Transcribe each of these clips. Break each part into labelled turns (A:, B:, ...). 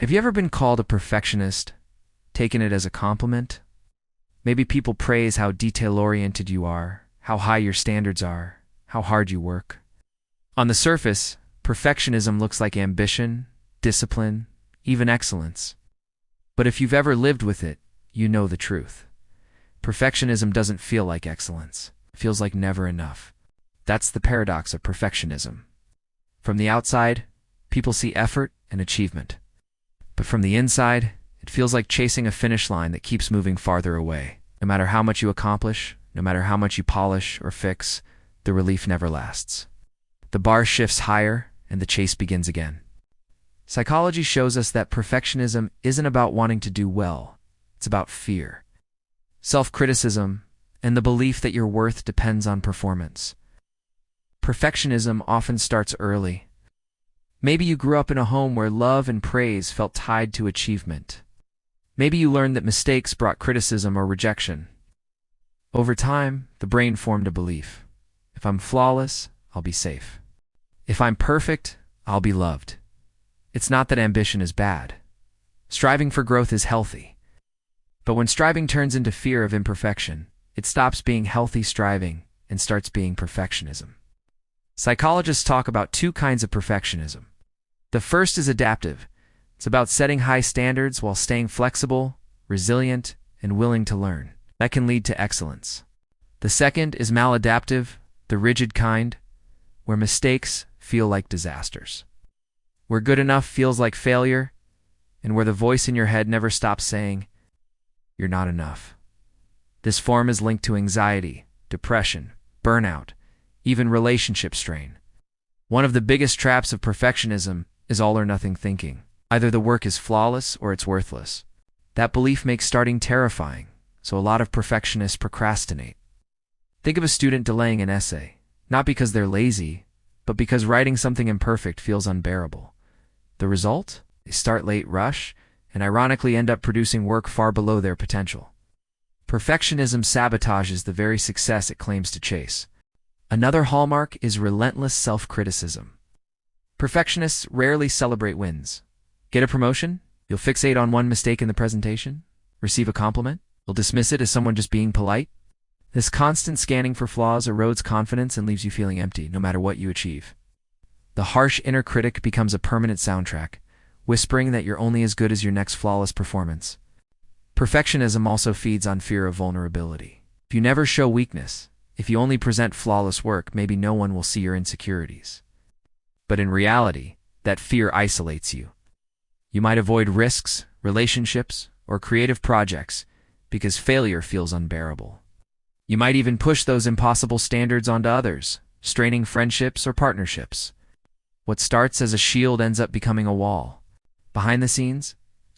A: Have you ever been called a perfectionist, taken it as a compliment? Maybe people praise how detail-oriented you are, how high your standards are, how hard you work. On the surface, perfectionism looks like ambition, discipline, even excellence. But if you've ever lived with it, you know the truth. Perfectionism doesn't feel like excellence. It feels like never enough. That's the paradox of perfectionism. From the outside, people see effort and achievement. But from the inside, it feels like chasing a finish line that keeps moving farther away. No matter how much you accomplish, no matter how much you polish or fix, the relief never lasts. The bar shifts higher, and the chase begins again. Psychology shows us that perfectionism isn't about wanting to do well. It's about fear, self-criticism, and the belief that your worth depends on performance. Perfectionism often starts early. Maybe you grew up in a home where love and praise felt tied to achievement. Maybe you learned that mistakes brought criticism or rejection. Over time, the brain formed a belief. If I'm flawless, I'll be safe. If I'm perfect, I'll be loved. It's not that ambition is bad. Striving for growth is healthy. But when striving turns into fear of imperfection, it stops being healthy striving and starts being perfectionism. Psychologists talk about two kinds of perfectionism. The first is adaptive. It's about setting high standards while staying flexible, resilient, and willing to learn. That can lead to excellence. The second is maladaptive, the rigid kind, where mistakes feel like disasters. Where good enough feels like failure, and where the voice in your head never stops saying, "You're not enough." This form is linked to anxiety, depression, burnout, even relationship strain. One of the biggest traps of perfectionism is all-or-nothing thinking. Either the work is flawless or it's worthless. That belief makes starting terrifying, so a lot of perfectionists procrastinate. Think of a student delaying an essay, not because they're lazy, but because writing something imperfect feels unbearable. The result? They start late, rush, and ironically end up producing work far below their potential. Perfectionism sabotages the very success it claims to chase. Another hallmark is relentless self-criticism. Perfectionists rarely celebrate wins. Get a promotion? You'll fixate on one mistake in the presentation? Receive a compliment? You'll dismiss it as someone just being polite? This constant scanning for flaws erodes confidence and leaves you feeling empty, no matter what you achieve. The harsh inner critic becomes a permanent soundtrack, whispering that you're only as good as your next flawless performance. Perfectionism also feeds on fear of vulnerability. If you never show weakness, if you only present flawless work, maybe no one will see your insecurities. But in reality, that fear isolates you. You might avoid risks, relationships, or creative projects because failure feels unbearable. You might even push those impossible standards onto others, straining friendships or partnerships. What starts as a shield ends up becoming a wall. Behind the scenes,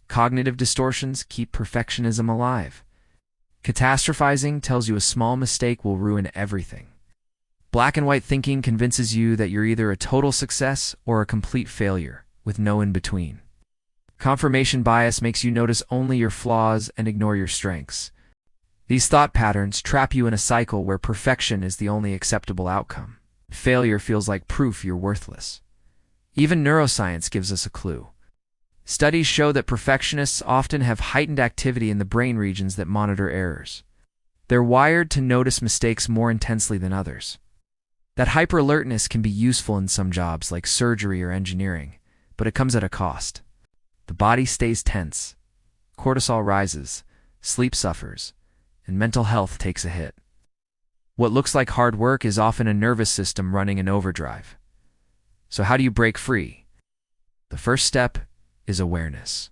A: cognitive distortions keep perfectionism alive. Catastrophizing tells you a small mistake will ruin everything. Black and white thinking convinces you that you're either a total success or a complete failure, with no in-between. Confirmation bias makes you notice only your flaws and ignore your strengths. These thought patterns trap you in a cycle where perfection is the only acceptable outcome. Failure feels like proof you're worthless. Even neuroscience gives us a clue. Studies show that perfectionists often have heightened activity in the brain regions that monitor errors. They're wired to notice mistakes more intensely than others. That hyper-alertness can be useful in some jobs like surgery or engineering, but it comes at a cost. The body stays tense, cortisol rises, sleep suffers, and mental health takes a hit. What looks like hard work is often a nervous system running in overdrive. So how do you break free? The first step is awareness.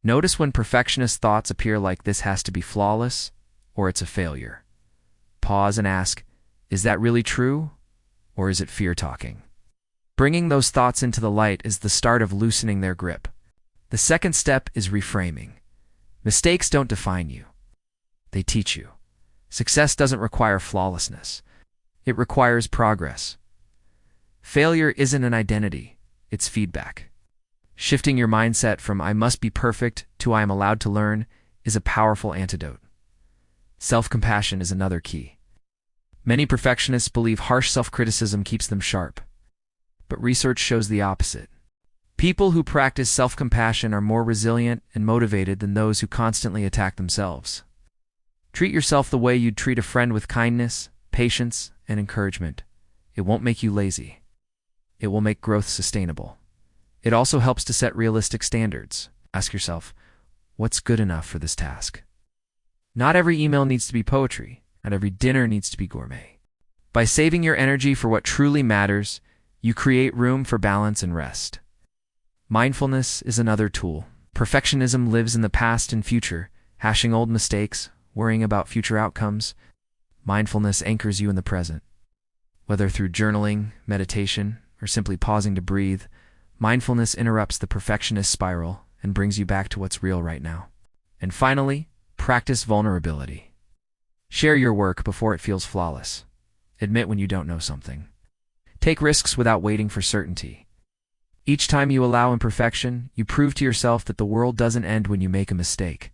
A: Notice when perfectionist thoughts appear like "this has to be flawless" or "it's a failure." Pause and ask, is that really true, or is it fear talking? Bringing those thoughts into the light is the start of loosening their grip. The second step is reframing. Mistakes don't define you. They teach you. Success doesn't require flawlessness. It requires progress. Failure isn't an identity, it's feedback. Shifting your mindset from "I must be perfect" to "I am allowed to learn" is a powerful antidote. Self-compassion is another key. Many perfectionists believe harsh self-criticism keeps them sharp. But research shows the opposite. People who practice self-compassion are more resilient and motivated than those who constantly attack themselves. Treat yourself the way you'd treat a friend, with kindness, patience, and encouragement. It won't make you lazy. It will make growth sustainable. It also helps to set realistic standards. Ask yourself, what's good enough for this task? Not every email needs to be poetry. Not every dinner needs to be gourmet. By saving your energy for what truly matters, you create room for balance and rest. Mindfulness is another tool. Perfectionism lives in the past and future, hashing old mistakes, worrying about future outcomes. Mindfulness anchors you in the present. Whether through journaling, meditation, or simply pausing to breathe, mindfulness interrupts the perfectionist spiral and brings you back to what's real right now. And finally, practice vulnerability. Share your work before it feels flawless. Admit when you don't know something. Take risks without waiting for certainty. Each time you allow imperfection, you prove to yourself that the world doesn't end when you make a mistake.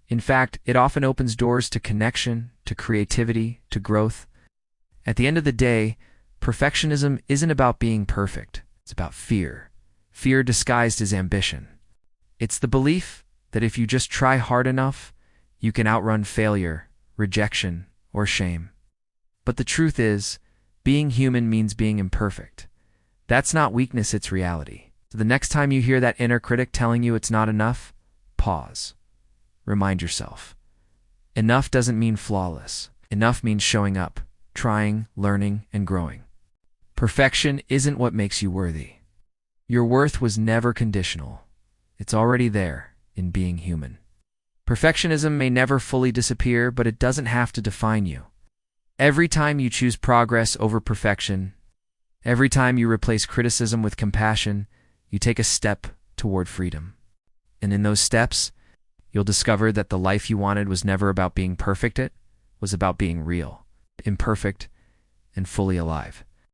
A: In fact, it often opens doors to connection, to creativity, to growth. At the end of the day, perfectionism isn't about being perfect. It's about fear. Fear disguised as ambition. It's the belief that if you just try hard enough, you can outrun failure, rejection, or shame. But the truth is, being human means being imperfect. That's not weakness, it's reality. So the next time you hear that inner critic telling you it's not enough, pause. Remind yourself. Enough doesn't mean flawless. Enough means showing up, trying, learning, and growing. Perfection isn't what makes you worthy. Your worth was never conditional. It's already there in being human. Perfectionism may never fully disappear, but it doesn't have to define you. Every time you choose progress over perfection, every time you replace criticism with compassion, you take a step toward freedom. And in those steps, you'll discover that the life you wanted was never about being perfect. It was about being real, imperfect, and fully alive.